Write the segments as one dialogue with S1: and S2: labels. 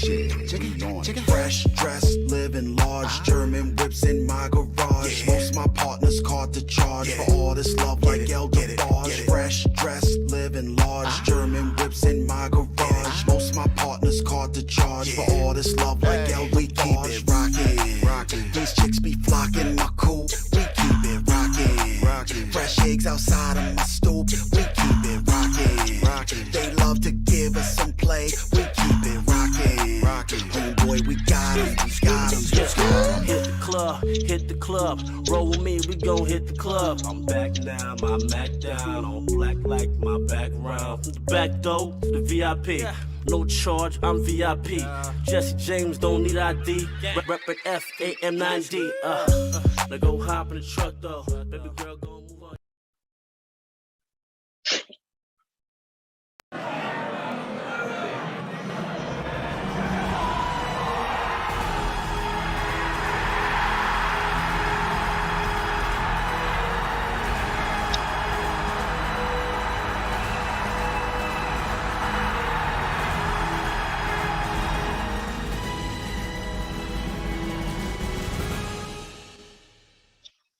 S1: Fresh dressed, living large, German whips in my garage. Most my partners caught the charge for all this love like elder bars. Fresh dressed, living large, German whips in my garage. Most my partners caught the charge for all this love like elder bars. Rockin', these chicks be flocking my coupe. We keep it rockin'. Fresh eggs outside of my stoop. We keep it rockin'. They love to give us some play. We keep it rockin'. Homeboy, we got 'em.
S2: Hit the club, roll with me, we gon' hit the club. I'm back now, my Mac down, on black like my background. The back door, the VIP, no charge, I'm VIP. Jesse James don't need ID, reppin' FAM9D. Now go hop in the truck though, baby girl gon' move on.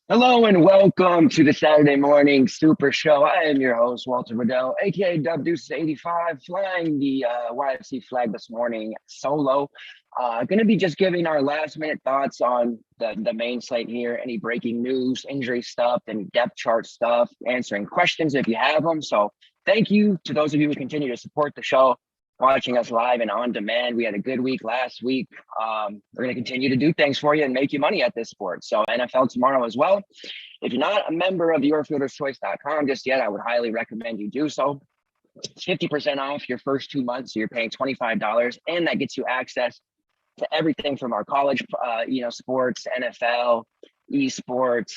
S3: Hello and welcome to the Saturday morning Super Show. I am your host, Walt of YFC, aka Dub Deuce 85, flying the YFC flag this morning solo. Going to be just giving our last minute thoughts on the main slate here, any breaking news, injury stuff, and depth chart stuff, answering questions if you have them. So thank you to those of you who continue to support the show, watching us live and on demand. We had a good week last week. We're going to continue to do things for you and make you money at this sport. So NFL tomorrow as well. If you're not a member of yourfielderschoice.com just yet, I would highly recommend you do so. It's 50% off your first 2 months. So you're paying $25, and that gets you access to everything from our college, sports, NFL, esports,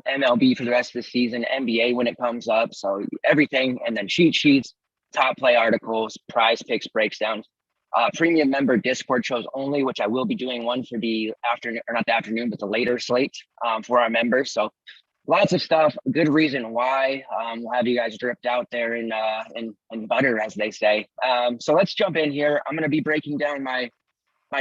S3: MLB for the rest of the season, NBA when it comes up. So everything, and then cheat sheets, top play articles, prize picks, breakdowns, premium member Discord shows only, which I will be doing one for the afternoon, or not the afternoon, but the later slate for our members. So lots of stuff. Good reason why. We'll have you guys dripped out there in butter, as they say. So let's jump in here. I'm going to be breaking down my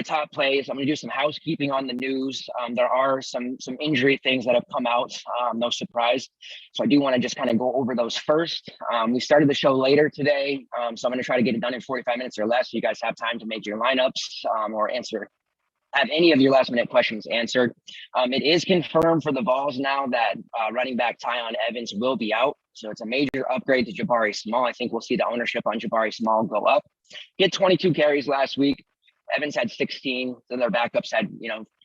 S3: top plays. I'm going to do some housekeeping on the news. There are some injury things that have come out, no surprise. So I do want to just kind of go over those first. We started the show later today, so I'm going to try to get it done in 45 minutes or less so you guys have time to make your lineups or have any of your last minute questions answered. It is confirmed for the Vols now that running back Tyon Evans will be out. So it's a major upgrade to Jabari Small. I think we'll see the ownership on Jabari Small go up. He had 22 carries last week. Evans had 16, then their backups had,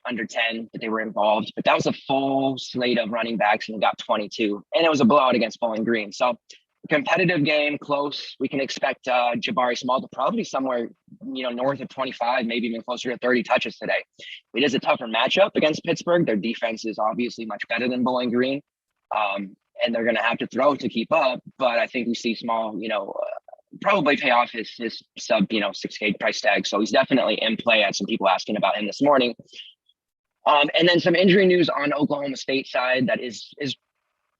S3: under 10, but they were involved. But that was a full slate of running backs, and we got 22. And it was a blowout against Bowling Green. So competitive game, close. We can expect Jabari Small to probably somewhere, north of 25, maybe even closer to 30 touches today. It is a tougher matchup against Pittsburgh. Their defense is obviously much better than Bowling Green. And they're going to have to throw to keep up. But I think we see Small, probably pay off his sub, 6K price tag. So he's definitely in play. I had some people asking about him this morning. And then some injury news on Oklahoma State side that is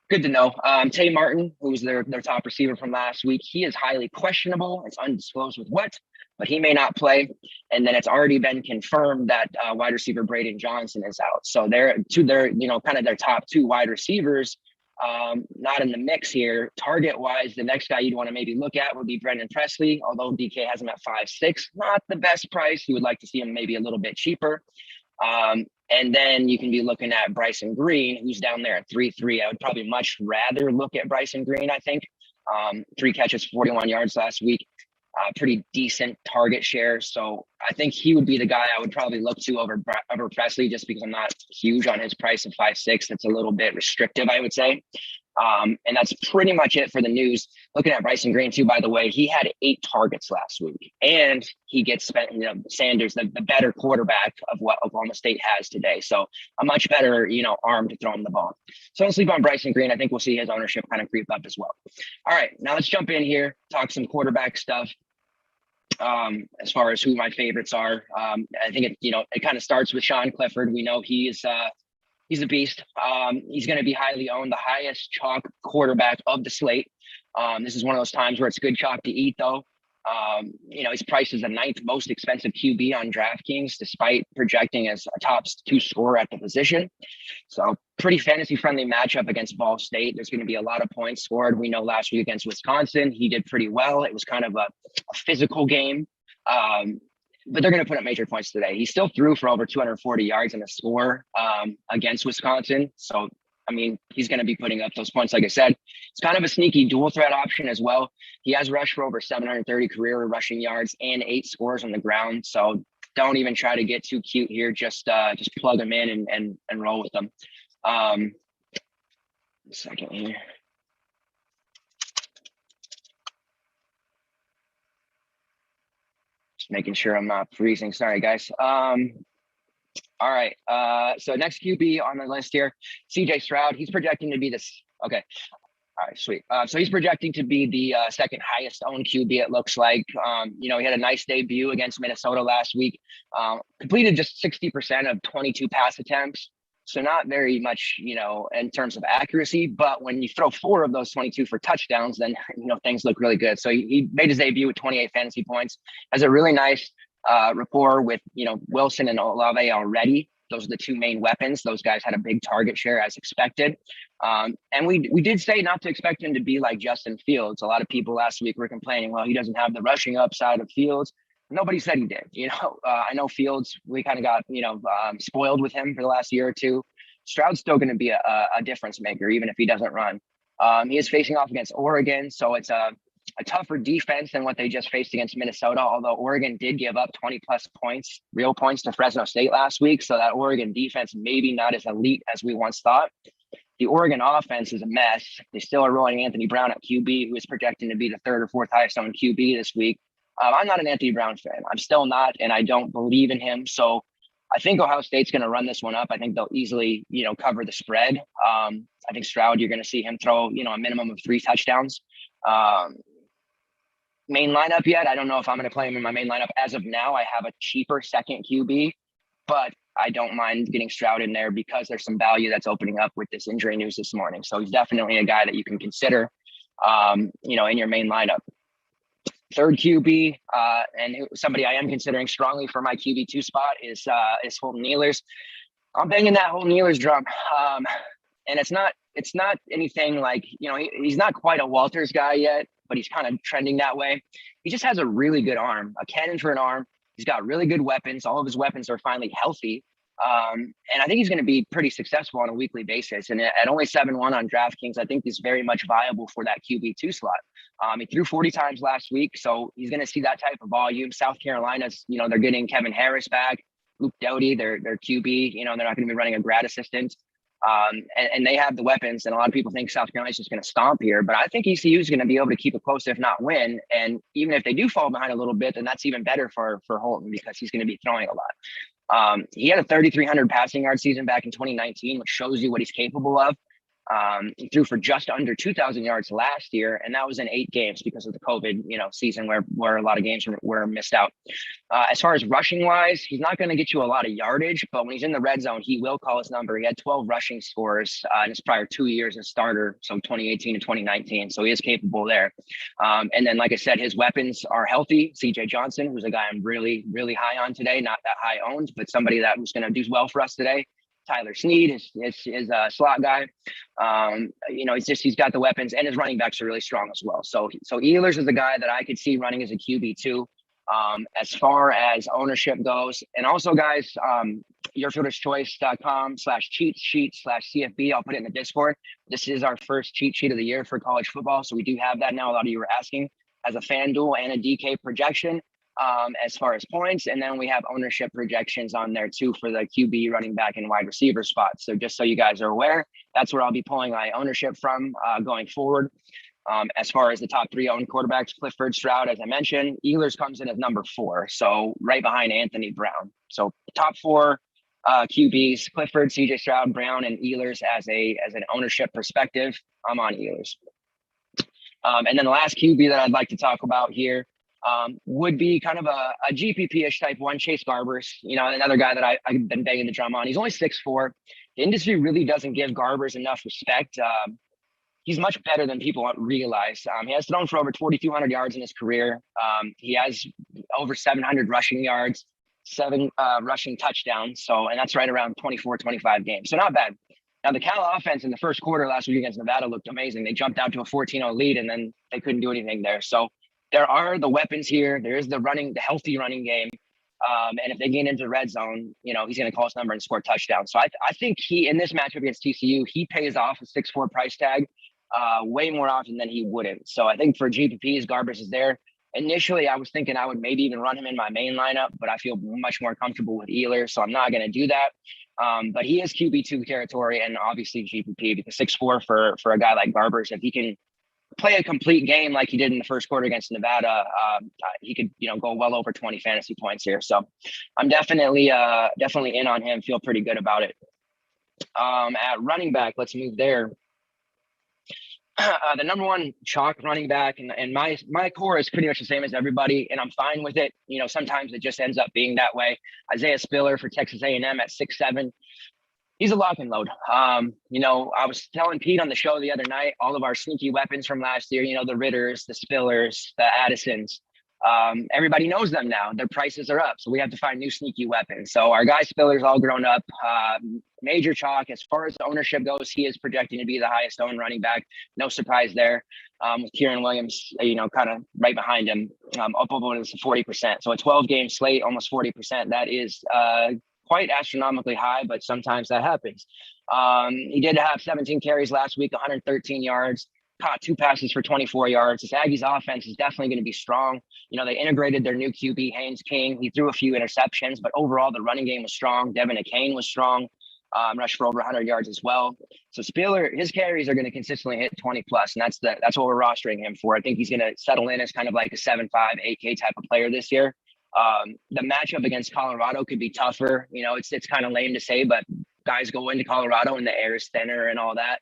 S3: good to know. Tay Martin, who was their top receiver from last week, he is highly questionable. It's undisclosed with what, but he may not play. And then it's already been confirmed that wide receiver Braden Johnson is out. So they're kind of their top two wide receivers. Not in the mix here. Target wise, the next guy you'd want to maybe look at would be Brendan Presley, although DK has him at 5'6", not the best price. You would like to see him maybe a little bit cheaper. And then you can be looking at Bryson Green, who's down there at 3.3. I would probably much rather look at Bryson Green, I think. 3 catches, 41 yards last week. Pretty decent target share. So I think he would be the guy I would probably look to over Presley, just because I'm not huge on his price of 5'6". That's a little bit restrictive, I would say. And that's pretty much it for the news. Looking at Bryson Green too, by the way, he had 8 targets last week, and he gets spent, Sanders, the better quarterback of what Oklahoma State has today. So a much better, arm to throw him the ball. So don't sleep on Bryson Green. I think we'll see his ownership kind of creep up as well. All right, now let's jump in here, talk some quarterback stuff. As far as who my favorites are, I think it kind of starts with Sean Clifford. We know he's a beast. He's going to be highly owned, the highest chalk quarterback of the slate. This is one of those times where it's good chalk to eat, though. He's priced as the 9th most expensive QB on DraftKings, despite projecting as a top 2 scorer at the position. So pretty fantasy friendly matchup against Ball State. There's going to be a lot of points scored. We know last week against Wisconsin, he did pretty well. It was kind of a physical game. But they're going to put up major points today. He still threw for over 240 yards in a score against Wisconsin. So, I mean, he's going to be putting up those points. Like I said, it's kind of a sneaky dual threat option as well. He has rushed for over 730 career rushing yards and 8 scores on the ground. So don't even try to get too cute here. Just plug him in and roll with them. A second here. Just making sure I'm not freezing. Sorry, guys. All right. So next QB on the list here, CJ Stroud. He's projecting to be this. Okay. All right, sweet. So he's projecting to be the second highest owned QB, it looks like. He had a nice debut against Minnesota last week. Completed just 60% of 22 pass attempts. So not very much, in terms of accuracy. But when you throw 4 of those 22 for touchdowns, then, things look really good. So he made his debut with 28 fantasy points. Has a really nice rapport with, Wilson and Olave already. Those are the 2 main weapons. Those guys had a big target share as expected. And we did say not to expect him to be like Justin Fields. A lot of people last week were complaining, well, he doesn't have the rushing upside of Fields. Nobody said he did. I know Fields, we kind of got, spoiled with him for the last year or two. Stroud's still going to be a difference maker, even if he doesn't run. He is facing off against Oregon, so it's a tougher defense than what they just faced against Minnesota, although Oregon did give up 20 plus points, real points to Fresno State last week. So that Oregon defense maybe not as elite as we once thought. The Oregon offense is a mess. They still are rolling Anthony Brown at QB, who is projecting to be the 3rd or 4th highest owned QB this week. I'm not an Anthony Brown fan. I'm still not, and I don't believe in him. So I think Ohio State's going to run this one up. I think they'll easily, cover the spread. I think Stroud, you're going to see him throw, a minimum of 3 touchdowns. Main lineup yet? I don't know if I'm going to play him in my main lineup. As of now, I have a cheaper second QB, but I don't mind getting Stroud in there because there's some value that's opening up with this injury news this morning. So he's definitely a guy that you can consider, in your main lineup. Third QB, and somebody I am considering strongly for my QB2 spot is Holton Nealers. I'm banging that Holton Nealers drum. And it's not anything like, he's not quite a Walters guy yet, but he's kind of trending that way. He just has a really good arm, a cannon for an arm. He's got really good weapons. All of his weapons are finally healthy. And I think he's going to be pretty successful on a weekly basis. And at only 7-1 on DraftKings, I think he's very much viable for that QB2 slot. He threw 40 times last week, so he's going to see that type of volume. South Carolina's, they're getting Kevin Harris back, Luke Doty, their QB, they're not going to be running a grad assistant. And they have the weapons, and a lot of people think South Carolina's just going to stomp here, but I think ECU is going to be able to keep it close, if not win. And even if they do fall behind a little bit, then that's even better for Holton because he's going to be throwing a lot. He had a 3,300 passing yard season back in 2019, which shows you what he's capable of. He threw for just under 2,000 yards last year, and that was in 8 games because of the COVID, season where a lot of games were missed out. As far as rushing wise, he's not going to get you a lot of yardage, but when he's in the red zone, he will call his number. He had 12 rushing scores in his prior 2 years as starter, so 2018 and 2019. So he is capable there. And then, like I said, his weapons are healthy. CJ Johnson, who's a guy I'm really, really high on today, not that high owned, but somebody that was going to do well for us today. Tyler Snead is a slot guy. He's got the weapons, and his running backs are really strong as well. So Ehlers is a guy that I could see running as a QB2. As far as ownership goes, and also guys, yourfielderschoice.com/cheat sheet/CFB. I'll put it in the Discord. This is our first cheat sheet of the year for college football, so we do have that now. A lot of you were asking, as a FanDuel and a DK projection. As far as points, and then we have ownership projections on there too for the QB, running back, and wide receiver spots. So just so you guys are aware, that's where I'll be pulling my ownership from going forward. As far as the top 3 owned quarterbacks, Clifford, Stroud, as I mentioned, Ehlers comes in at number 4, so right behind Anthony Brown. So top 4 QBs: Clifford, CJ Stroud, Brown, and Ehlers. As an ownership perspective, I'm on Ehlers. And then the last QB that I'd like to talk about here would be kind of a GPP-ish type one, Chase Barbers, another guy that I've been banging the drum on. He's only 6'4". The industry really doesn't give Garbers enough respect. he's much better than people realize. He has thrown for over 4,200 yards in his career. He has over 700 rushing yards, 7 rushing touchdowns. So, and that's right around 24, 25 games. So not bad. Now, the Cal offense in the first quarter last week against Nevada looked amazing. They jumped out to a 14-0 lead, and then they couldn't do anything there. So there are the weapons here. There is the healthy running game. And if they get into the red zone, he's going to call his number and score touchdowns. So I think in this matchup against TCU, he pays off a 6'4" price tag way more often than he wouldn't. So I think for GPPs, Barbers is there. Initially, I was thinking I would maybe even run him in my main lineup, but I feel much more comfortable with Ealer, so I'm not going to do that. But he is QB2 territory and obviously GPP, because 6'4" for a guy like Barbers, if he can play a complete game like he did in the first quarter against Nevada, he could go well over 20 fantasy points here. So I'm definitely in on him. Feel pretty good about it. At running back, let's move there. The number one chalk running back, and my core is pretty much the same as everybody, and I'm fine with it. Sometimes it just ends up being that way. Isaiah Spiller for Texas A&M at 6'7". He's a lock and load. I was telling Pete on the show the other night, all of our sneaky weapons from last year, the Ritters, the Spillers, the Addisons, everybody knows them now. Their prices are up, so we have to find new sneaky weapons. So our guy Spiller's all grown up. Major chalk. As far as ownership goes, he is projecting to be the highest owned running back. No surprise there. With Kieran Williams, kind of right behind him, up over 40%. So a 12-game slate, almost 40%. That is quite astronomically high, but sometimes that happens. He did have 17 carries last week, 113 yards, caught 2 passes for 24 yards. This Aggies offense is definitely going to be strong. They integrated their new QB, Haynes King. He threw a few interceptions, but overall the running game was strong. Devin Akane was strong. Rushed for over 100 yards as well. So Spiller, his carries are going to consistently hit 20 plus, and that's what we're rostering him for. I think he's going to settle in as kind of like a 7.5, 8K type of player this year. The matchup against Colorado could be tougher. It's kind of lame to say, but guys go into Colorado and the air is thinner and all that.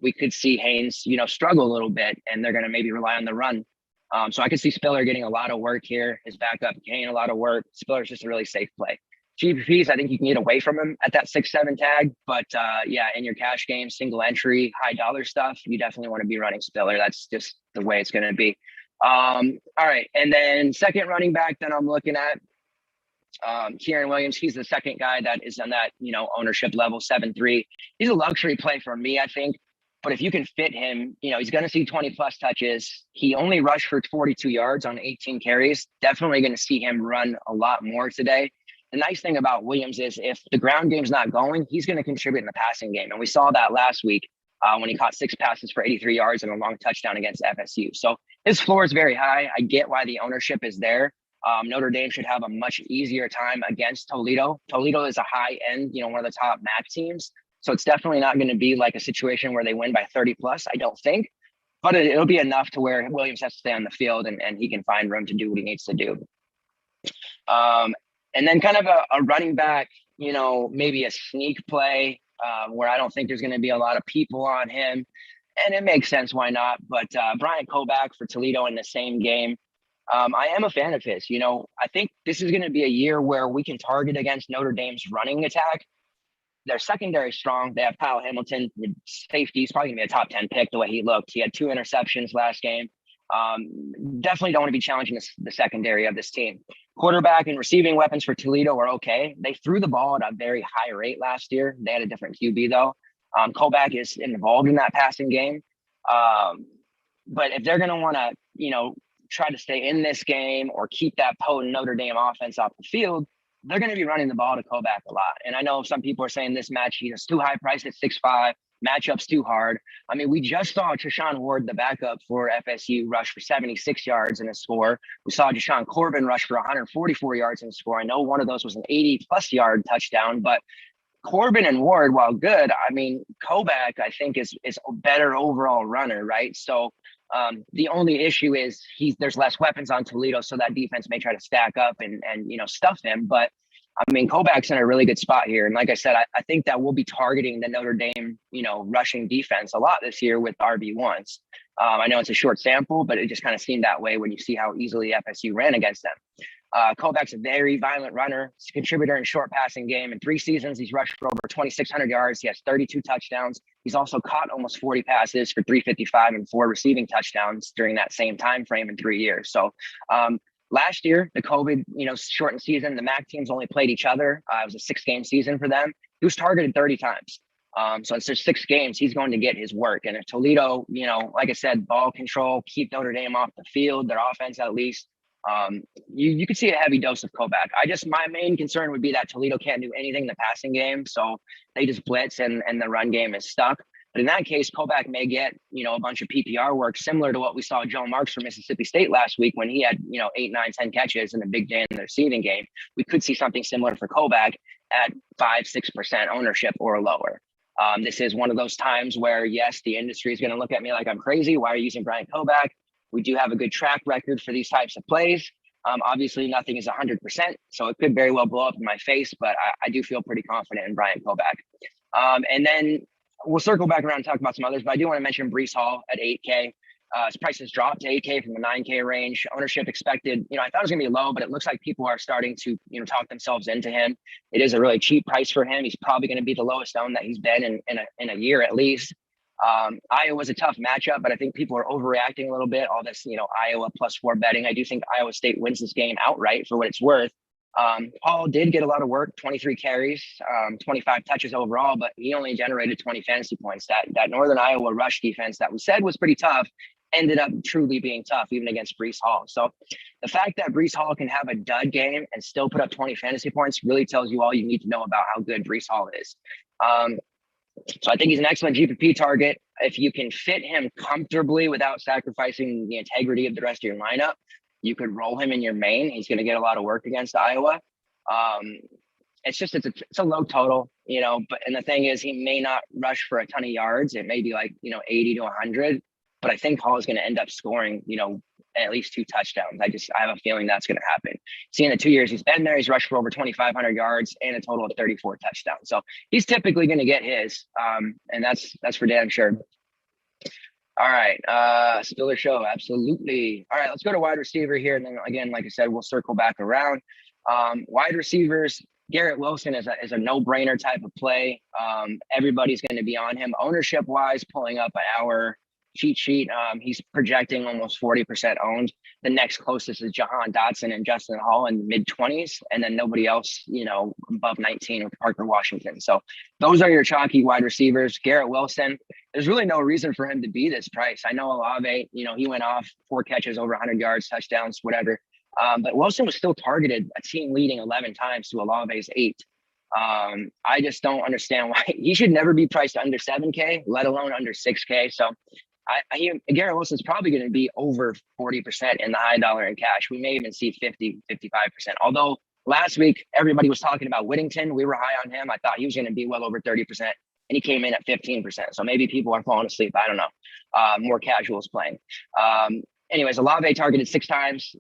S3: We could see Haynes, struggle a little bit, and they're going to maybe rely on the run. So I could see Spiller getting a lot of work here. His backup Kane, a lot of work. Spiller's just a really safe play. GPPs, I think you can get away from him at that 6-7 tag, but in your cash game, single entry, high dollar stuff, you definitely want to be running Spiller. That's just the way it's going to be. All right. And then second running back that I'm looking at, Kieran Williams. He's the second guy that is on that, ownership level, 7.3. He's a luxury play for me, I think. But if you can fit him, he's going to see 20 plus touches. He only rushed for 42 yards on 18 carries. Definitely going to see him run a lot more today. The nice thing about Williams is if the ground game's not going, he's going to contribute in the passing game. And we saw that last week when he caught 6 passes for 83 yards and a long touchdown against FSU. So his floor is very high. I get why the ownership is there. Notre Dame should have a much easier time against Toledo. Toledo is a high end, one of the top MAC teams. So it's definitely not going to be like a situation where they win by 30 plus, I don't think. But it'll be enough to where Williams has to stay on the field and he can find room to do what he needs to do. And then kind of a running back, maybe a sneak play where I don't think there's going to be a lot of people on him. And it makes sense, why not? But Brian Koback for Toledo in the same game. I am a fan of his. I think this is going to be a year where we can target against Notre Dame's running attack. Their secondary strong. They have Kyle Hamilton, safety. He's probably going to be a top 10 pick the way he looked. He had 2 interceptions last game. Definitely don't want to be challenging the secondary of this team. Quarterback and receiving weapons for Toledo are okay. They threw the ball at a very high rate last year. They had a different QB though. Koback is involved in that passing game. But if they're going to want to, try to stay in this game or keep that potent Notre Dame offense off the field, they're going to be running the ball to Koback a lot. And I know some people are saying this match, he's too high priced at 6'5", matchup's too hard. I mean, we just saw Treshaun Ward, the backup for FSU, rush for 76 yards in a score. We saw Deshaun Corbin rush for 144 yards in a score. I know one of those was an 80-plus yard touchdown, but Corbin and Ward, while good, I mean, Koback, I think, is a better overall runner, right? So the only issue is there's less weapons on Toledo, so that defense may try to stack up and stuff him. But I mean, Koback's in a really good spot here. And like I said, I think that we'll be targeting the Notre Dame, rushing defense a lot this year with RB1s. I know it's a short sample, but it just kind of seemed that way when you see how easily FSU ran against them. Kovac's a very violent runner. He's a contributor in short passing game. In 3 seasons, he's rushed for over 2,600 yards. He has 32 touchdowns. He's also caught almost 40 passes for 355 and 4 receiving touchdowns during that same time frame in 3 years. So last year, the COVID, shortened season, the MAC teams only played each other. It was a 6-game season for them. He was targeted 30 times. So it's just 6 games, he's going to get his work. And if Toledo, like I said, ball control, keep Notre Dame off the field, their offense at least, you could see a heavy dose of Kovac. My main concern would be that Toledo can't do anything in the passing game. So they just blitz and the run game is stuck. But in that case, Kovac may get, a bunch of PPR work similar to what we saw Joe Marks from Mississippi State last week when he had, 8, 9, 10 catches in a big day in the receiving game. We could see something similar for Kovac at 5-6% ownership or lower. This is one of those times where, yes, the industry is going to look at me like I'm crazy. Why are you using Brian Kovac? We do have a good track record for these types of plays. Obviously, nothing is 100%, so it could very well blow up in my face, but I do feel pretty confident in Brian Kovac. And then we'll circle back around and talk about some others, but I do want to mention Breece Hall at 8K. His price has dropped to 8K from the 9K range. Ownership expected, I thought it was going to be low, but it looks like people are starting to, talk themselves into him. It is a really cheap price for him. He's probably going to be the lowest owned that he's been in a year at least. Iowa's a tough matchup, but I think people are overreacting a little bit. All this, Iowa +4 betting. I do think Iowa State wins this game outright for what it's worth. Hall did get a lot of work, 23 carries, 25 touches overall, but he only generated 20 fantasy points. That Northern Iowa rush defense that we said was pretty tough ended up truly being tough, even against Breece Hall. So the fact that Breece Hall can have a dud game and still put up 20 fantasy points really tells you all you need to know about how good Breece Hall is. So I think he's an excellent GPP target. If you can fit him comfortably without sacrificing the integrity of the rest of your lineup, you could roll him in your main. He's going to get a lot of work against Iowa. It's a low total, but the thing is, he may not rush for a ton of yards. It may be like, 80 to 100, but I think Hall is going to end up scoring, at least 2 touchdowns. I have a feeling that's going to happen. See, in the 2 years he's been there, he's rushed for over 2,500 yards and a total of 34 touchdowns. So he's typically going to get his, and that's for damn sure. All right, Spiller Show, absolutely. All right, let's go to wide receiver here, and then again, like I said, we'll circle back around. Wide receivers, Garrett Wilson is a no-brainer type of play. Everybody's going to be on him. Ownership-wise, pulling up our cheat sheet, he's projecting almost 40% owned. The next closest is Jahan Dotson and Justin Hall in the mid-20s, and then nobody else, above 19 with Parker Washington. So those are your chalky wide receivers. Garrett Wilson, there's really no reason for him to be this price. I know Olave, he went off 4 catches, over 100 yards, touchdowns, whatever. But Wilson was still targeted a team leading 11 times to Olave's 8. I just don't understand why he should never be priced under 7K, let alone under 6K. So Garrett Wilson's probably going to be over 40% in the high dollar in cash. We may even see 50, 55%. Although last week, everybody was talking about Whittington. We were high on him. I thought he was going to be well over 30%, and he came in at 15%. So maybe people are falling asleep. I don't know. More casuals playing. Anyways, Olave targeted 6 times.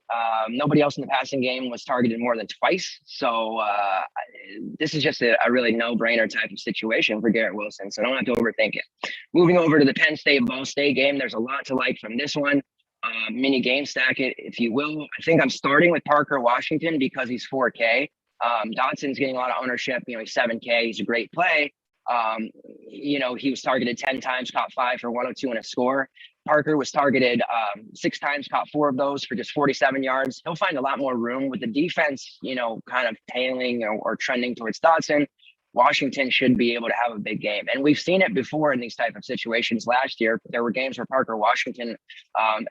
S3: Nobody else in the passing game was targeted more than twice. So this is just a really no-brainer type of situation for Garrett Wilson. So don't have to overthink it. Moving over to the Penn State-Ball State game, there's a lot to like from this one. Mini game stack it, if you will. I think I'm starting with Parker Washington because he's 4K. Dotson's getting a lot of ownership. He's 7K. He's a great play. He was targeted 10 times, caught 5 for 102 and a score. Parker was targeted 6 times, caught 4 of those for just 47 yards. He'll find a lot more room with the defense, kind of tailing or trending towards Dotson. Washington should be able to have a big game. And we've seen it before in these type of situations. Last year, there were games where Parker Washington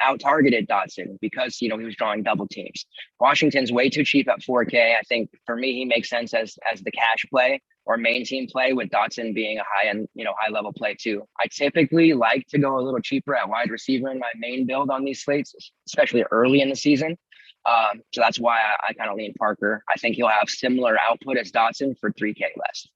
S3: out-targeted Dotson because, he was drawing double teams. Washington's way too cheap at 4K. I think for me, he makes sense as the cash play or main team play, with Dotson being a high-end, high-level play too. I typically like to go a little cheaper at wide receiver in my main build on these slates, especially early in the season. So that's why I kind of lean Parker. I think he'll have similar output as Dotson for 3K less.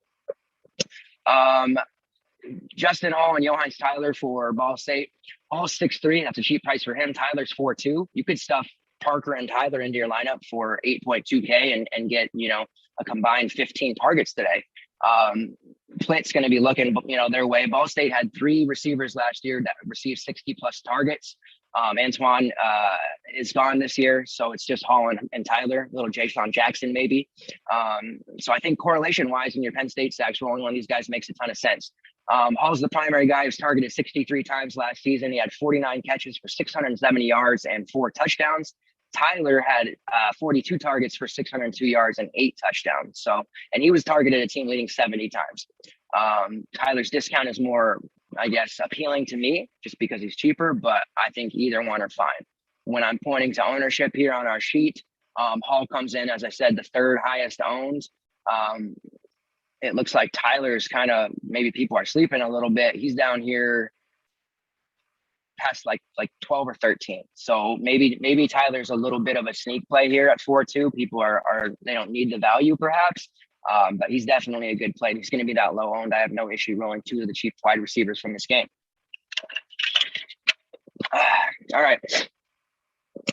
S3: Justin Hall and Johannes Tyler for Ball State. Hall's 6'3", that's a cheap price for him. Tyler's 4'2". You could stuff Parker and Tyler into your lineup for 8.2K and get, a combined 15 targets today. Flint's going to be looking, their way. Ball State had 3 receivers last year that received 60 plus targets. Antoine is gone this year, so it's just Hall and Tyler, little Jaysean Jackson maybe. So I think correlation-wise in your Penn State stacks, rolling one of these guys makes a ton of sense. Hall's the primary guy who's targeted 63 times last season. He had 49 catches for 670 yards and 4 touchdowns. Tyler had 42 targets for 602 yards and 8 touchdowns. So, and he was targeted a team leading 70 times. Tyler's discount is more, I guess, appealing to me just because he's cheaper, but I think either one are fine. When I'm pointing to ownership here on our sheet, Hall comes in, as I said, the 3rd highest owned. It looks like Tyler's kind of, maybe people are sleeping a little bit. He's down here past like 12 or 13. So maybe Tyler's a little bit of a sneak play here at 4-2. People are they don't need the value perhaps, but he's definitely a good play. He's going to be that low owned. I have no issue rolling 2 of the cheap wide receivers from this game. All right.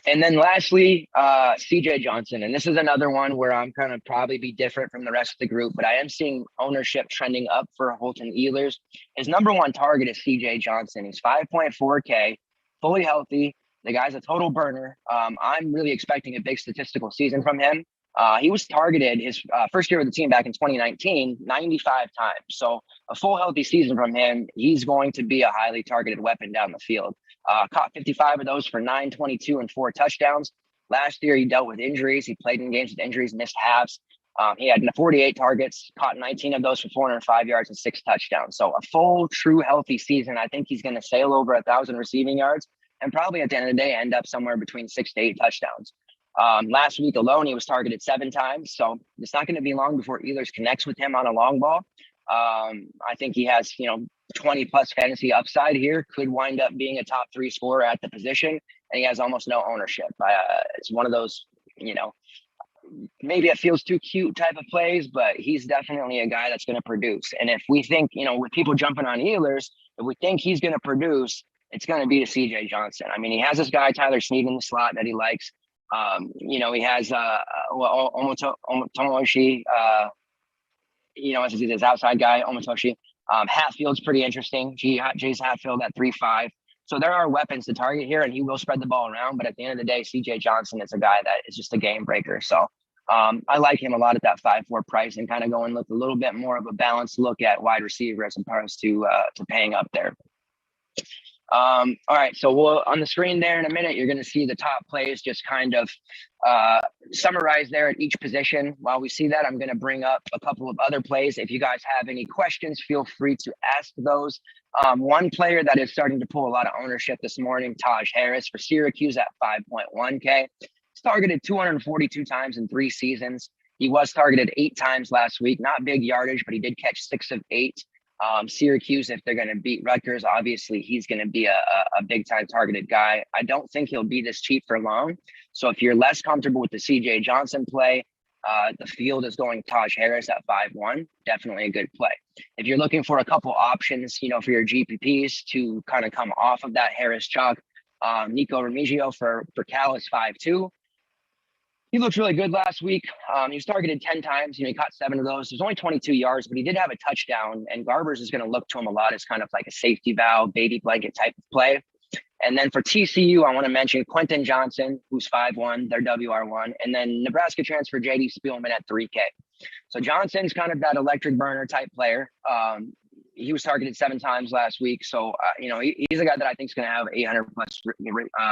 S3: And then lastly, CJ Johnson. And this is another one where I'm kind of probably be different from the rest of the group, but I am seeing ownership trending up for Holton Ehlers. His number 1 target is CJ Johnson. He's 5.4K, fully healthy. The guy's a total burner. I'm really expecting a big statistical season from him. He was targeted his first year with the team back in 2019, 95 times. So a full healthy season from him, he's going to be a highly targeted weapon down the field. Caught 55 of those for 922 and 4 touchdowns. Last year, he dealt with injuries. He played in games with injuries, missed halves. He had 48 targets, caught 19 of those for 405 yards and 6 touchdowns. So a full, true, healthy season. I think he's going to sail over 1,000 receiving yards and probably at the end of the day end up somewhere between 6 to 8 touchdowns. Last week alone, he was targeted 7 times. So it's not going to be long before Ehlers connects with him on a long ball. I think he has, 20 plus fantasy upside here, could wind up being a top 3 scorer at the position. And he has almost no ownership. It's one of those, maybe it feels too cute type of plays, but he's definitely a guy that's going to produce. And if we think, with people jumping on Ehlers, if we think he's going to produce, it's going to be to CJ Johnson. I mean, he has this guy, Tyler Snead, in the slot that he likes. He has Omotoshi, as his outside guy, Omotoshi. Hatfield's pretty interesting. Jay's Hatfield at 3.5. So there are weapons to target here, and he will spread the ball around. But at the end of the day, CJ Johnson is a guy that is just a game breaker. So I like him a lot at that 5.4 price, and kind of going with a little bit more of a balanced look at wide receiver as opposed to paying up there. All right, so we'll on the screen there in a minute, you're going to see the top plays just kind of summarized there at each position. While we see that, I'm going to bring up a couple of other plays. If you guys have any questions, feel free to ask those. One player that is starting to pull a lot of ownership this morning, Taj Harris for Syracuse at 5.1K. He's targeted 242 times in 3 seasons. He was targeted 8 times last week. Not big yardage, but he did catch 6 of 8. Syracuse, if they're going to beat Rutgers, obviously he's going to be a big time targeted guy. I don't think he'll be this cheap for long. So if you're less comfortable with the CJ Johnson play, the field is going Taj Harris at 5.1, definitely a good play. If you're looking for a couple options, for your GPPs to kind of come off of that Harris chalk, Nico Remigio for Cal is 5.2. He looked really good last week. He was targeted 10 times. He caught 7 of those. There's only 22 yards, but he did have a touchdown. And Barbers is going to look to him a lot as kind of like a safety valve, baby blanket type of play. And then for TCU, I want to mention Quentin Johnson, who's 5.1, their WR1. And then Nebraska transfer JD Spielman at 3K. So Johnson's kind of that electric burner type player. He was targeted 7 times last week. So, he's a guy that I think is going to have 800 plus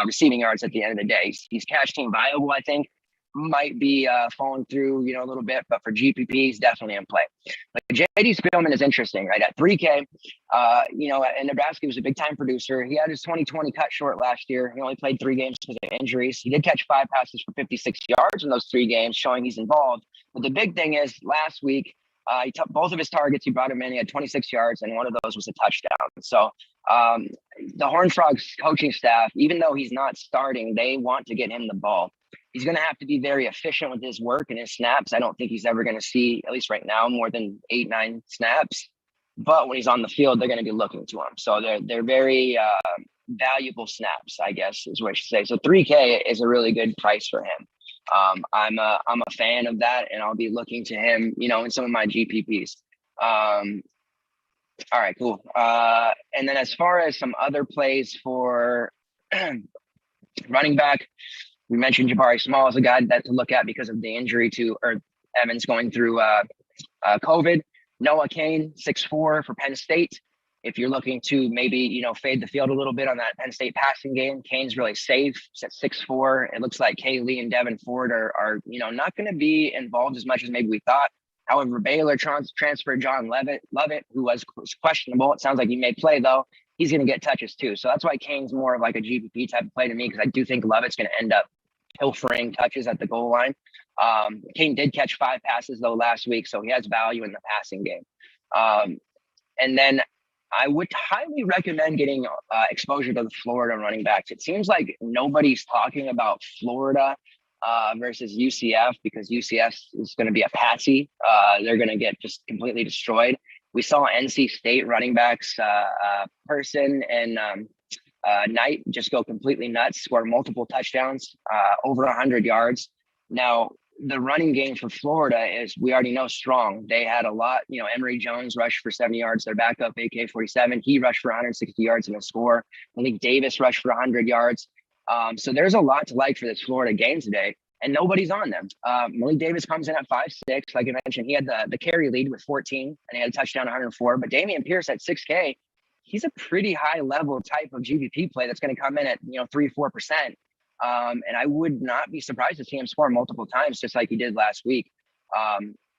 S3: receiving yards at the end of the day. He's cash team viable, I think. Might be falling through, a little bit, but for GPP, he's definitely in play. Like JD Spielman is interesting, right? At 3K, in Nebraska, he was a big time producer. He had his 2020 cut short last year. He only played 3 games because of injuries. He did catch 5 passes for 56 yards in those 3 games, showing he's involved. But the big thing is last week, he took both of his targets. He brought him in. He had 26 yards, and one of those was a touchdown. So the Horned Frogs coaching staff, even though he's not starting, they want to get him the ball. He's going to have to be very efficient with his work and his snaps. I don't think he's ever going to see, at least right now, more than 8-9 snaps. But when he's on the field, they're going to be looking to him. So they're very valuable snaps, I guess, is what I should say. So 3K is a really good price for him. I'm a fan of that, and I'll be looking to him, in some of my GPPs. All right, cool. And then as far as some other plays for Running back, we mentioned Jabari Small as a guy that to look at because of the injury to or Evans going through COVID. Noah Cain, 6'4" for Penn State. If you're looking to maybe, fade the field a little bit on that Penn State passing game, Cain's really safe. He's at 6'4". It looks like Kaylee and Devin Ford are not going to be involved as much as maybe we thought. However, Baylor transferred John Lovett, who was questionable. It sounds like he may play, though. He's going to get touches, too. So that's why Cain's more of like a GPP type of play to me, because I do think Lovett's going to end up pilfering touches at the goal line. Cain did catch 5 passes, though, last week, so he has value in the passing game. And then I would highly recommend getting exposure to the Florida running backs. It seems like nobody's talking about Florida versus UCF, because UCF is going to be a patsy. They're going to get just completely destroyed. We saw NC State running backs, Person and Knight just go completely nuts, score multiple touchdowns, over 100 yards. Now, the running game for Florida is, we already know, strong. They had a lot, Emory Jones rushed for 70 yards, their backup AK-47. He rushed for 160 yards in a score. Malik Davis rushed for 100 yards. So there's a lot to like for this Florida game today, and nobody's on them. Malik Davis comes in at 5'6". Like I mentioned, he had the carry lead with 14, and he had a touchdown, 104. But Dameon Pierce at 6K, he's a pretty high level type of GPP play that's going to come in at 3-4%. And I would not be surprised to see him score multiple times, just like he did last week.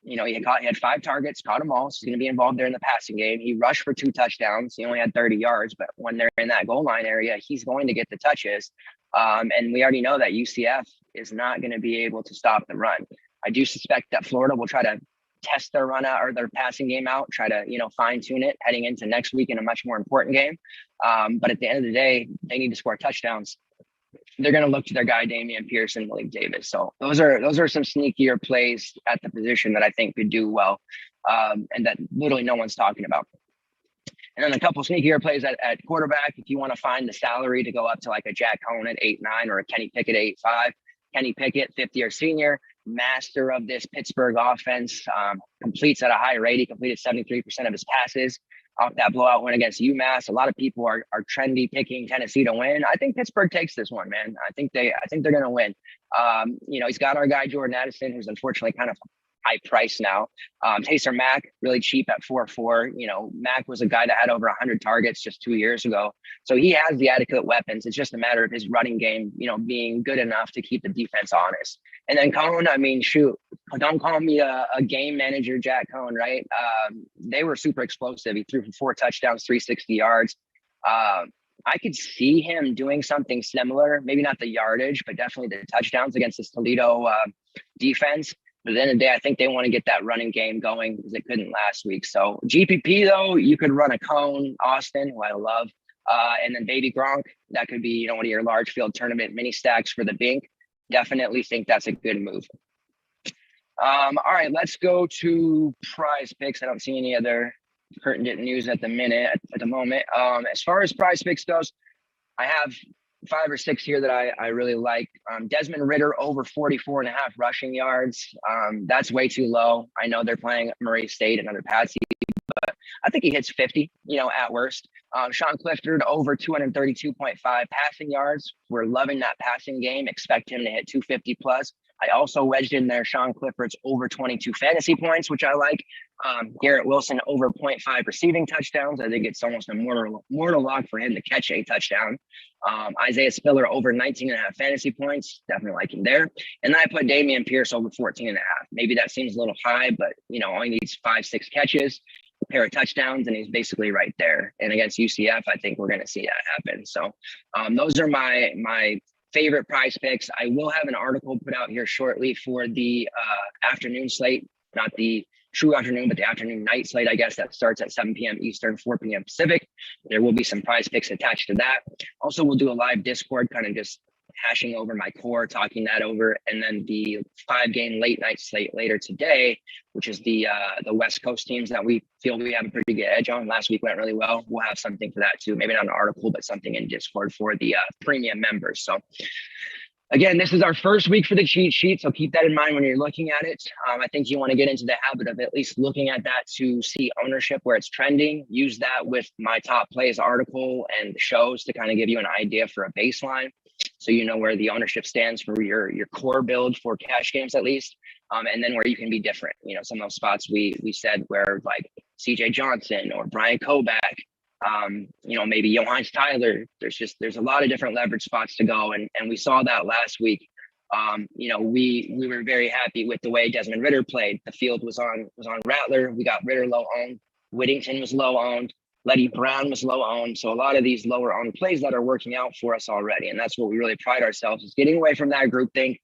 S3: He had 5 targets, caught them all. So he's going to be involved there in the passing game. He rushed for 2 touchdowns. He only had 30 yards, but when they're in that goal line area, he's going to get the touches. And we already know that UCF is not going to be able to stop the run. I do suspect that Florida will try to test their run out or their passing game out, try to, fine tune it heading into next week in a much more important game. But at the end of the day, they need to score touchdowns. They're going to look to their guy, Dameon Pierce and Malik Davis. So those are some sneakier plays at the position that I think could do well, and that literally no one's talking about. And then a couple sneakier plays at quarterback. If you want to find the salary to go up to like a Jack Cohn at 8.9 or a Kenny Pickett at 8.5, Kenny Pickett, 50-year senior, master of this Pittsburgh offense, completes at a high rate. He completed 73% of his passes off that blowout win against UMass. A lot of people are trendy picking Tennessee to win. I think Pittsburgh takes this one, man. I think they're going to win. He's got our guy Jordan Addison, who's unfortunately kind of high price now. Taser Mack, really cheap at 4.4. Mack was a guy that had over 100 targets just 2 years ago. So he has the adequate weapons. It's just a matter of his running game, being good enough to keep the defense honest. And then Cohn, shoot, don't call me a game manager, Jack Cohn, right? They were super explosive. He threw for 4 touchdowns, 360 yards. I could see him doing something similar, maybe not the yardage, but definitely the touchdowns against this Toledo defense. But at the end of the day, I think they want to get that running game going because they couldn't last week. So GPP, though, you could run a Cone, Austin, who I love, and then Baby Gronk. That could be, one of your large field tournament mini stacks for the Bink. Definitely think that's a good move. All right, let's go to Prize Picks. I don't see any other pertinent news at the moment. As far as Prize Picks goes, I have 5 or 6 here that I really like. Desmond Ridder over 44.5 rushing yards. That's way too low. I know they're playing Murray State, another patsy, but I think he hits 50, at worst. Sean Clifford over 232.5 passing yards. We're loving that passing game. Expect him to hit 250 plus. I also wedged in there Sean Clifford's over 22 fantasy points, which I like. Garrett Wilson over 0.5 receiving touchdowns. I think it's almost a mortal lock for him to catch a touchdown. Isaiah Spiller over 19.5 fantasy points. Definitely like him there. And then I put Dameon Pierce over 14.5. Maybe that seems a little high, but only needs 5-6 catches, a pair of touchdowns, and he's basically right there. And against UCF, I think we're going to see that happen. So those are my favorite Prize Picks. I will have an article put out here shortly for the afternoon slate, not the true afternoon, but the afternoon night slate, I guess, that starts at 7 p.m. Eastern, 4 p.m. Pacific. There will be some Prize Picks attached to that. Also, we'll do a live Discord, kind of just hashing over my core, talking that over, and then the 5-game late night slate later today, which is the West Coast teams that we feel we have a pretty good edge on. Last week went really well. We'll have something for that too. Maybe not an article, but something in Discord for the premium members. So Again, this is our first week for the cheat sheet, so keep that in mind when you're looking at it. I think you want to get into the habit of at least looking at that to see ownership where it's trending. Use that with my top plays article and the shows to kind of give you an idea for a baseline, so you know where the ownership stands for your core build for cash games at least, and then where you can be different. You know, some of those spots we said where like CJ Johnson or Brian Koback, you know, maybe Johannes Tyler. There's a lot of different leverage spots to go. And we saw that last week. You know, we were very happy with the way Desmond Ridder played. The field was on Rattler. We got Ridder low owned. Whittington was low owned. Letty Brown was low owned. So a lot of these lower owned plays that are working out for us already. And that's what we really pride ourselves is getting away from that group thing,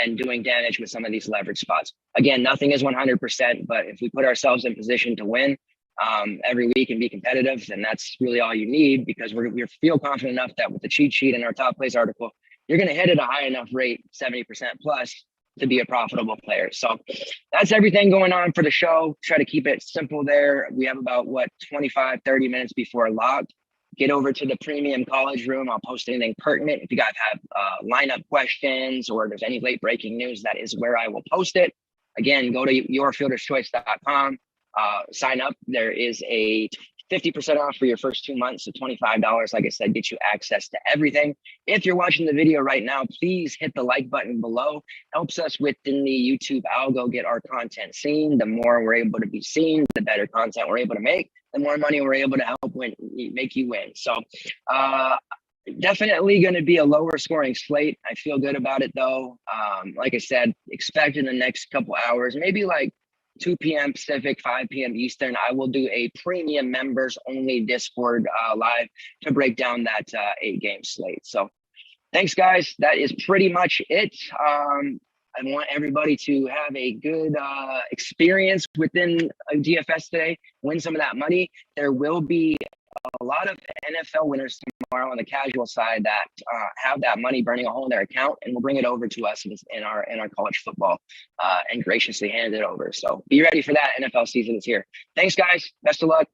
S3: and doing damage with some of these leverage spots. Again, nothing is 100%, but if we put ourselves in position to win every week and be competitive, then that's really all you need, because we feel confident enough that with the cheat sheet and our top plays article, you're going to hit at a high enough rate, 70% plus, to be a profitable player. So that's everything going on for the show. Try to keep it simple there. We have about 25, 30 minutes before lock. Get over to the premium college room. I'll post anything pertinent. If you guys have lineup questions or there's any late breaking news, that is where I will post it. Again, go to yourfielderschoice.com. Sign up. There is a 50% off for your first 2 months, so $25. Like I said, get you access to everything. If you're watching the video right now, please hit the like button below. Helps us within the YouTube algo get our content seen. The more we're able to be seen, the better content we're able to make, the more money we're able to help make you win. So definitely going to be a lower scoring slate. I feel good about it though. Like I said, expect in the next couple hours, maybe like 2 p.m. Pacific, 5 p.m. Eastern, I will do a premium members only Discord live to break down that 8-game slate. So thanks, guys. That is pretty much it. I want everybody to have a good experience within DFS today, win some of that money. There will be a lot of NFL winners tomorrow on the casual side that have that money burning a hole in their account, and we'll bring it over to us in our college football and graciously hand it over. So be ready for that. NFL season is here. Thanks, guys. Best of luck.